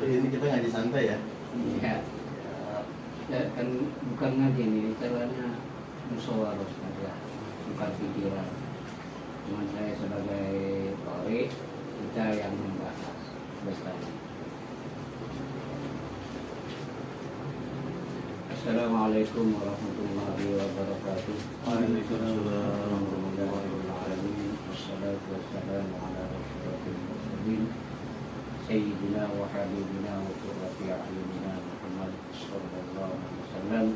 ini kita ngaji santai ya. Iya. Ya, kan bukan ngaji nih, caranya musyawarah saja, bukan pikiran. Cuma saya sebagai qari, kita yang membahas bersama. Assalamualaikum warahmatullahi wabarakatuh. Waalaikumsalam warahmatullahi wabarakatuh. Wassalatu wassalamu ala asyrofil mursalin sayyidina wa habibina wa qurrati a'yunina Muhammad sallallahu alaihi wasallam.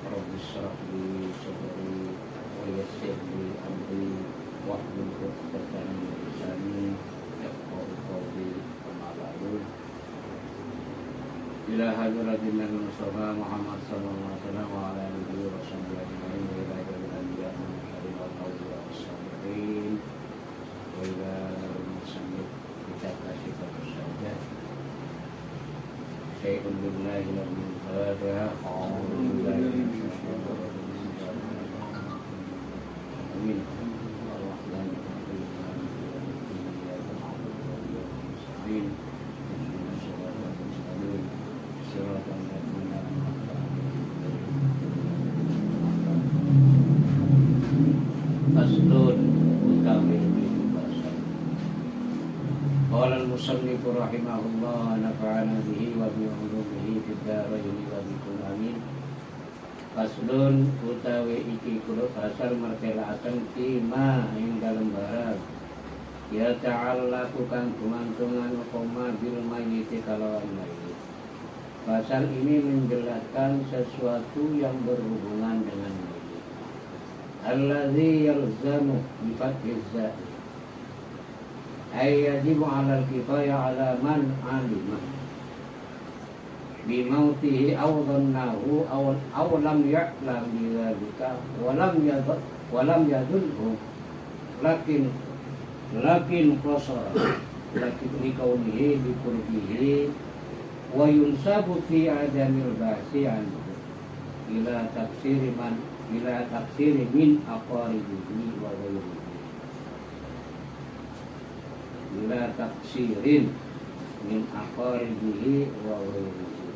Rabbi shrah li sadri wa yassir li amri wahlul 'uqdatam min lisani yafqahu qawli. Amma ba'du. Ila hadratin Nabi Muhammad sallallahu alaihi wasallam wa ala alihi wa sahbihi ajma'in wa ila jami'il anbiya wal mursalin wal awliya was-salihin wa ila musannif kitab Asyifatus Sajjad. Syai'un billahi min fatiha a'udzu billahi minasyaitonir rajim. Amin. Amin. Faslun utawi pasal. Qala al-musannif rahimahullah nafa'ana bihi wa bi ulumihi fid dharain wa bikum amin. Faslun utawi iki kulo pasal martelaaken kima ing dalem barang ya ta'ala kang gumantungan koma bil mayyit kalawan mayit. Pasal ini menjelaskan sesuatu yang berhubungan dengan mayit. Alladzi yalzamu bi fathil za ay yajibu 'ala al-kifaya 'ala man 'alima bi mautihi aw dhannahu aw lam ya'lam bi dzalika wa lam yadulhu lakin qasara lakin liqaulihi bi qurbihi wa yunsabu fi adamil ba'si anhu ila tafsiri min aqaribihi wa ghayrihi ila tafsirin min aqaribihi wa ghayrihi.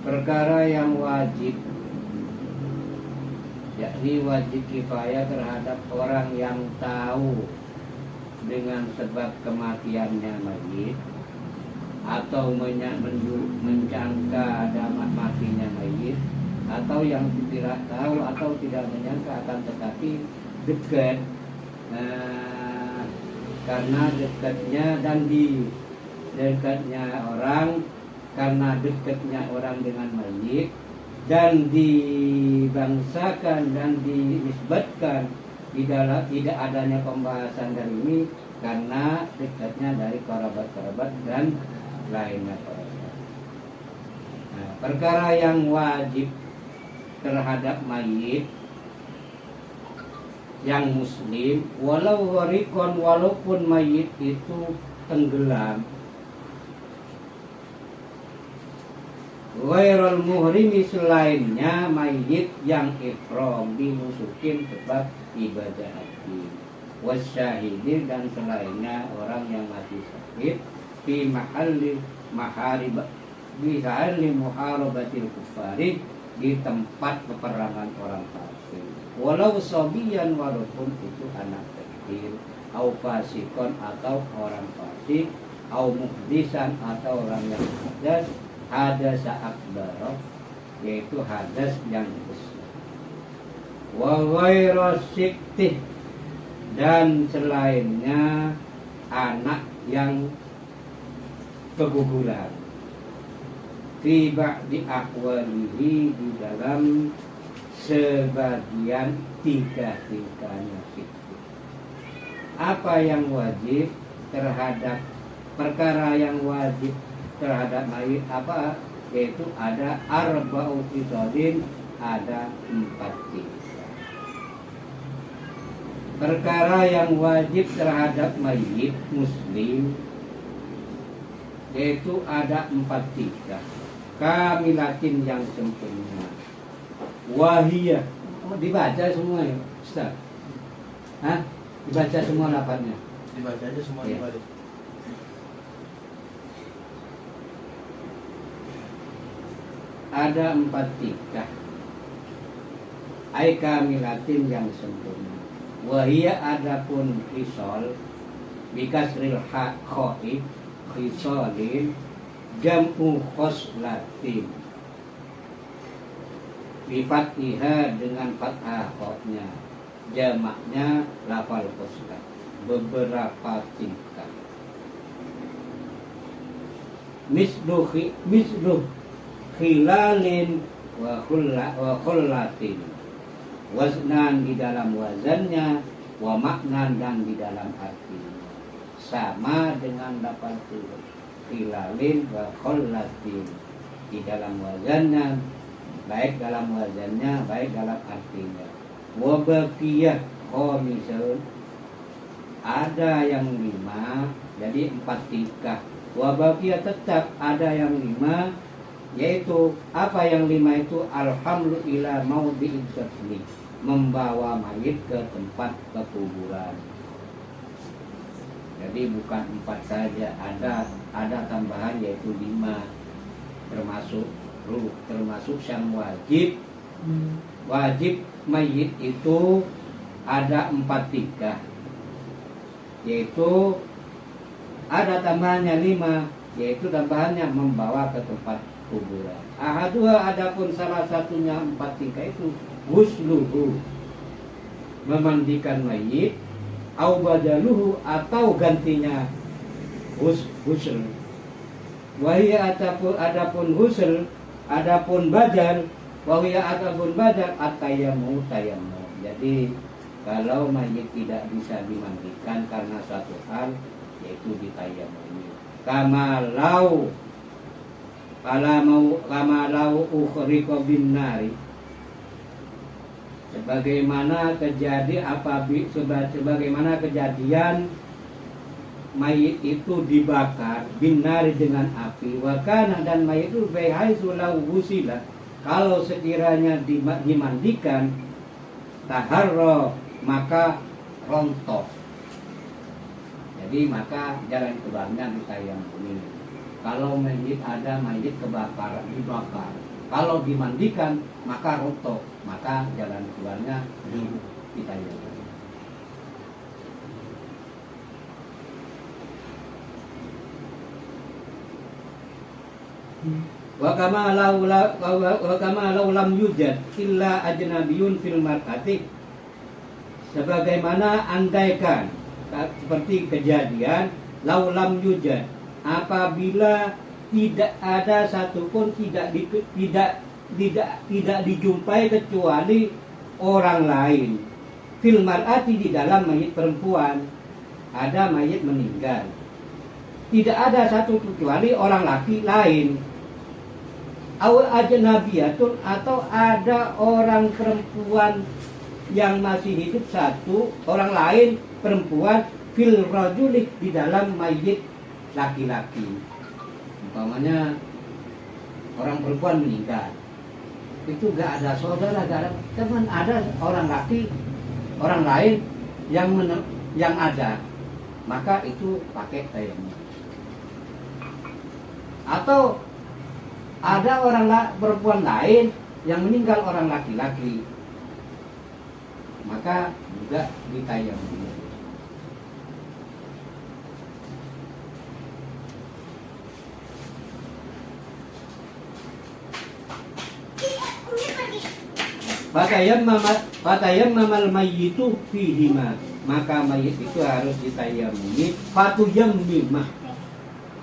Perkara yang wajib, yakni wajib kifayah terhadap orang yang tahu dengan sebab kematiannya mayit atau menyangka ada matinya mayit, atau yang tidak tahu atau tidak menyangka akan tetapi dekat, karena dekatnya dan di dekatnya orang, karena dekatnya orang dengan mayit dan dibangsakan dan dinisbatkan tidak adanya pembahasan dari ini karena dekatnya dari kerabat-kerabat dan lainnya. Nah, perkara yang wajib terhadap mayit yang muslim walau warikon, walaupun mayit itu tenggelam, ghairul muhrimi, selainnya mayit yang ihram dimusukin sebab ibadah haji, wasyahidin, dan selainnya orang yang mati syahid fi mahalli muharabatil kufari, di tempat peperangan orang kafir, walau sobiyan, walaupun itu anak kecil, au fasikon, atau orang fasik, au muhdisan, atau orang yang hadas akbar, yaitu hadas yang besar, wa ghairu siktih, dan selainnya anak yang keguguran, fi ba'di ahwalihi, di dalam sebagian tiga-tiganya siktih. Apa yang wajib terhadap perkara yang wajib terhadap mayit apa? Yaitu ada arba'u qisodin, ada 4 tiga. Perkara yang wajib terhadap mayit muslim yaitu ada 4 tiga. Kamilatin, yang sempurna. Wahiyah, dibaca semua ya Ustaz? Hah? Dibaca semua lafadznya? Dibaca aja semua, ya. dibalik. ada 4 tingkah ai kamilatin yang sempurna. Wahia adapun khisal bikasril ha khaif khisalin jam'u khoslatin bifatiha dengan fathah khofnya, jamaknya lafal khoslat, beberapa tingkah. Misluh khilalin wa khullatin, waznan di dalam wazannya, wa maknan dan di dalam artinya, sama dengan lafal khilalin wa khullatin, di dalam wazannya, baik dalam wazannya, baik dalam artinya. Wabakiyah khomisun, ada yang 5, jadi 4 tingkah. Wabakiyah tetap ada yang 5, yaitu apa yang 5 itu? Alhamlu ila maudhi'id dafni, membawa mayit ke tempat pekuburan. Jadi bukan 4 saja, ada tambahan yaitu 5, termasuk yang wajib. Wajib mayit itu ada 4 tingkah, yaitu ada tambahannya 5, yaitu tambahannya membawa ke tempat kuburan. Ahadua, adapun salah satunya 4 tingkah itu ghusluhu, memandikan mayit, au badaluhu, atau gantinya ghusl. Wahia adapun ghusl, adapun badal, wahia adapun badal at-tayammum. Jadi kalau mayit tidak bisa dimandikan karena suatu hal, yaitu ditayamumi. Kamalau ukhriqa bin nari, sebagaimana kejadian mayit itu dibakar binari dengan api, wakana, dan mayit itu bihaisu lau gusila, kalau sekiranya dimandikan, taharro, maka rontok. Jadi maka jalan keluarnya ditayamumi. Kalau ada mayit kebakaran, dibakar, kalau dimandikan maka rontok, maka jalan keluarnya ditayamumi. Wa kama law lam yujad illa ajnabiyun fil mar'ati, sebagaimana andaikan, seperti kejadian law lam yujad, apabila tidak ada satupun, tidak dijumpai kecuali orang lain, fil mar'ati, di dalam mayit perempuan. Ada mayit meninggal, tidak ada satu kecuali orang laki lain, awal ajnabiyatun, atau ada orang perempuan yang masih hidup satu, orang lain perempuan, fil rajuli, di dalam mayit laki-laki. Umpamanya orang perempuan meninggal, itu gak ada saudara, gak ada teman, ada orang laki, orang lain yang ada, maka itu pakai tayamum. Atau ada orang perempuan lain yang meninggal orang laki-laki, maka juga ditayamum. Fatayammamal mayyitu fihima, maka mayit itu harus ditayamumi.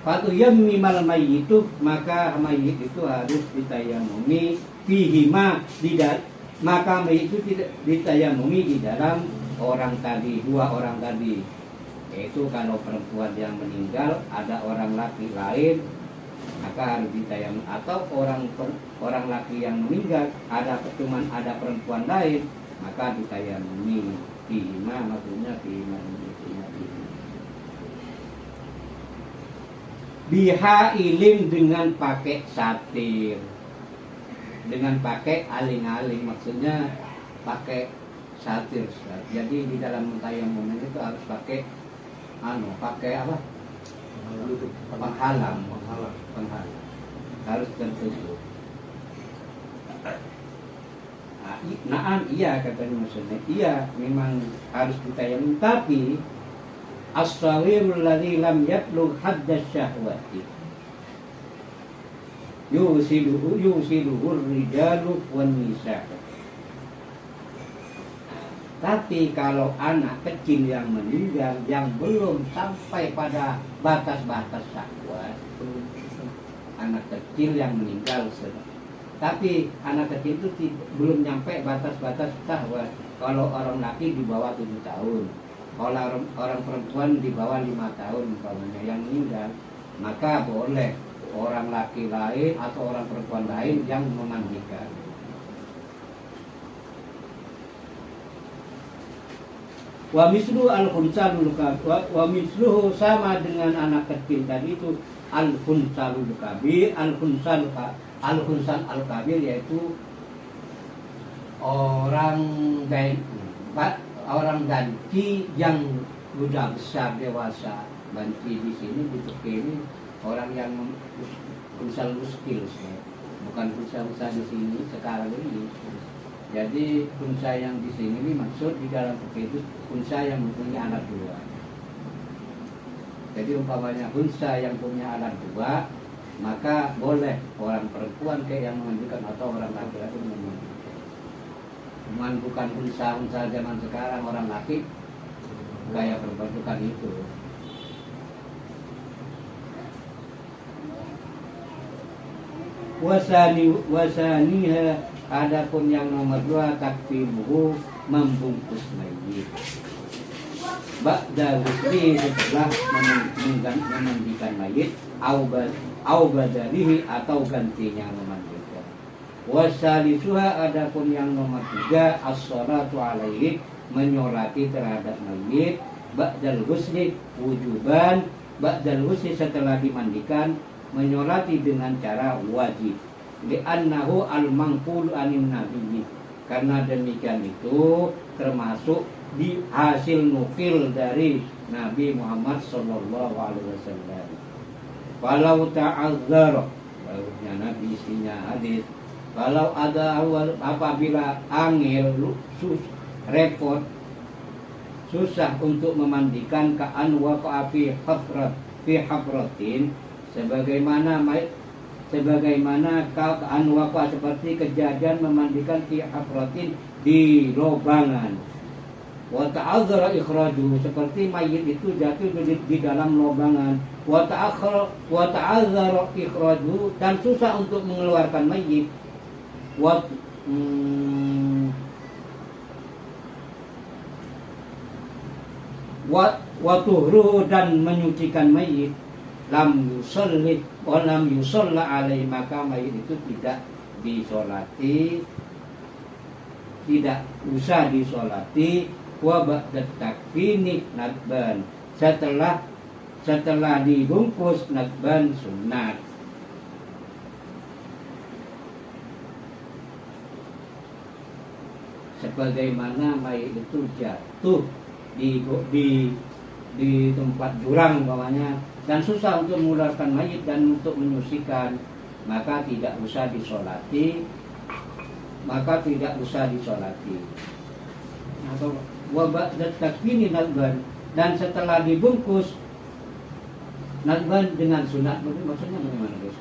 Fatuyammimal mayyitu, maka mayit itu harus ditayamumi fihima, maka mayit itu tidak ditayamumi di dalam orang tadi, 2 orang tadi. Yaitu kalau perempuan yang meninggal ada orang laki lain, maka harus ditayamum. Atau orang laki yang meninggal cuman ada perempuan lain, maka ditayamumi. Fihima maksudnya fihima bihailin, dengan pakai satir, dengan pakai aling-aling, maksudnya pakai satir. Jadi di dalam tayamum itu harus pakai apa? Penghalang, harus tertutup. Naam, iya katanya maksudnya. Iya, memang harus ditayamum, tapi as-sawirul ladzi lam yablugh hadda syahwati yusiluhu rijalu wan nisa. Tapi kalau anak kecil yang meninggal yang belum sampai pada batas-batas syahwat, anak kecil yang meninggal, tapi anak kecil itu belum nyampe batas-batas syahwat. Kalau orang laki di bawah 7 tahun, kalau orang perempuan di bawah 5 tahun umpamanya yang meninggal, maka boleh orang laki lain atau orang perempuan lain yang memandikan. Wa mislu al-khunsalul kabir, wa misluhu sama dengan anak kecil tadi itu al-khunsalul kabir, al-khunsal al-kabir yaitu orang ganti yang sudah besar dewasa. Ganti di sini di Turki ini orang yang khunsal muskil, bukan khunsal di sini sekarang ini. Jadi unsa yang di sini ini maksud di dalam fikih itu unsa yang mempunyai anak 2. Jadi umpamanya unsa yang punya anak 2, maka boleh orang perempuan kayak yang memandikan atau orang laki-laki memandikan. Cuman bukan unsa zaman sekarang orang laki kayak perempuan, bukan itu. Wasaniha, adapun yang nomor 2 takfimuhu, membungkus mayit. Ba'da husli, setelah memandikan mayit, au badalihi, atau gantinya memandikan. Wasalisuha, adapun yang nomor 3 as-sholatu alaihi, menyolati terhadap mayit. Ba'dal husli wujuban, ba'dal husli setelah dimandikan, menyolati dengan cara wajib. Li'annahu al-mangqul anin nabiyyi, karena demikian itu termasuk di hasil nukil dari Nabi Muhammad sallallahu alaihi wasallam. Walau ta'azzara, barunya Nabi isinya hadis, kalau ada apabila angel repot susah untuk memandikan ka'an waqa'a fi hafratin, sebagaimana ka'an waqa'a seperti kejadian memandikan fi hafratin, di lobangan. Wa ta'azzara ikhraju, seperti mayit itu jatuh di dalam lobangan. Wa ta'azzara ikhraju, dan susah untuk mengeluarkan mayit. Wa tuhru, dan menyucikan mayit. Lam yusolli wa lam yusolla alaihi, maka mayit itu tidak disolati, tidak usah disolati. Wa ba'da takfini nadban, setelah dibungkus nadban sunat. Sebagaimana mayit itu jatuh di tempat jurang bawahnya, dan susah untuk mengeluarkan mayit dan untuk menyucikan, maka tidak usah disolati. Atau wabak takfini nadban, dan setelah dibungkus nadban dengan sunat. Maksudnya bagaimana, guys?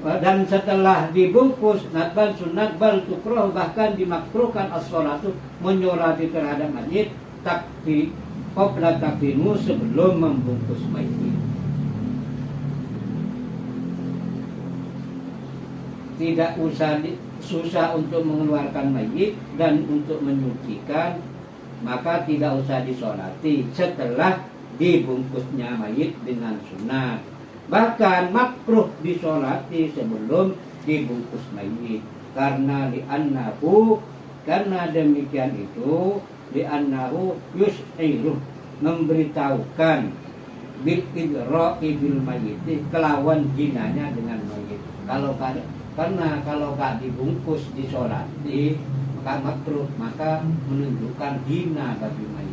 Dan setelah dibungkus nadban sunat, bal tukroh, bahkan dimakruhkan as-sholatu, menyolati terhadap mayit, qabla takfinu, sebelum membungkus mayit. Tidak usah susah untuk mengeluarkan mayit dan untuk menyucikan, maka tidak usah disolati setelah dibungkusnya mayit dengan sunat. Bahkan makruh disolati sebelum dibungkus mayit, karena demikian itu li'annahu yus'iru, memberitahukan bil idra'i bil mayit, kelawan jinanya dengan mayit. Karena kalau gak dibungkus disolati maka makruh, maka menunjukkan hina bagi mayit.